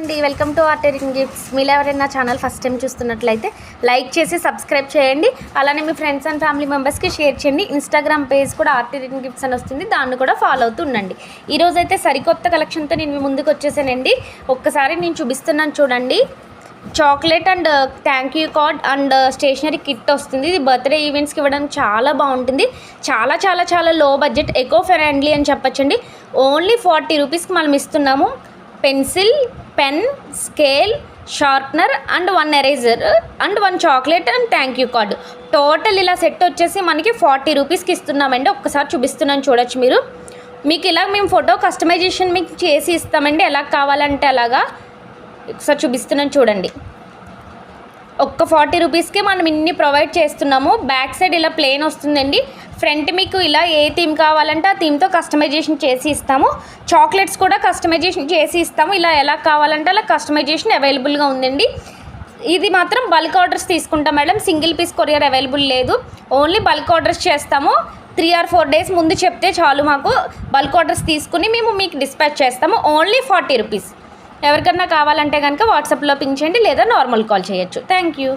అండి, welcome to art ring gifts. మీరు ఎవరైనా ఛానల్ ఫస్ట్ టైం చూస్తున్నట్లయితే లైక్ చేసి సబ్స్క్రైబ్ చేయండి. అలానే మీ ఫ్రెండ్స్ అండ్ ఫ్యామిలీ మెంబర్స్కి షేర్ చేయండి. ఇన్స్టాగ్రామ్ పేజ్ కూడా ఆర్ట్ రింగ్ గిఫ్ట్స్ అని వస్తుంది, దాన్ని కూడా ఫాలో అవుతూ ఉండండి. ఈరోజైతే సరికొత్త కలెక్షన్తో నేను మీ ముందుకు వచ్చేసానండి. ఒక్కసారి నేను చూపిస్తున్నాను చూడండి. Chocolate and thank you card and stationery kit వస్తుంది. ఇది బర్త్డే ఈవెంట్స్కి ఇవ్వడానికి చాలా బాగుంటుంది. చాలా చాలా చాలా లో బడ్జెట్, ఎకో ఫ్రెండ్లీ అని చెప్పచ్చండి. ఓన్లీ 40 రూపీస్కి మనం ఇస్తున్నాము. Pencil, pen, scale, sharpener and 1 eraser and 1 chocolate and thank you card. Total ఇలా సెట్ వచ్చేసి మనకి 40 రూపీస్కి ఇస్తున్నామండి. ఒక్కసారి చూపిస్తున్నాను చూడొచ్చు మీరు. మీకు ఇలా మేము ఫోటో కస్టమైజేషన్ మీకు చేసి ఇస్తామండి, ఎలా కావాలంటే అలాగా. ఒకసారి చూపిస్తున్నాను చూడండి. ఒక్క 40 రూపీస్కే మనం ఇన్ని ప్రొవైడ్ చేస్తున్నాము. బ్యాక్ సైడ్ ఇలా ప్లేన్ వస్తుందండి. ఫ్రంట్ మీకు ఇలా ఏ థీమ్ కావాలంటే ఆ థీమ్తో కస్టమైజేషన్ చేసి ఇస్తాము. చాక్లెట్స్ కూడా కస్టమైజేషన్ చేసి ఇస్తాము. ఇలా ఎలా కావాలంటే అలా కస్టమైజేషన్ అవైలబుల్గా ఉందండి. ఇది మాత్రం బల్క్ ఆర్డర్స్ తీసుకుంటాం madam. Single piece courier available లేదు. ఓన్లీ బల్క్ ఆర్డర్స్ చేస్తాము. 3 or 4 డేస్ ముందు చెప్తే చాలు, మాకు బల్క్ ఆర్డర్స్ తీసుకుని మేము మీకు డిస్పాచ్ చేస్తాము. Only 40 rupees. ఎవరికన్నా కావాలంటే కనుక వాట్సాప్లో పింగ్ చేయండి లేదా నార్మల్ కాల్ చేయొచ్చు. Thank you.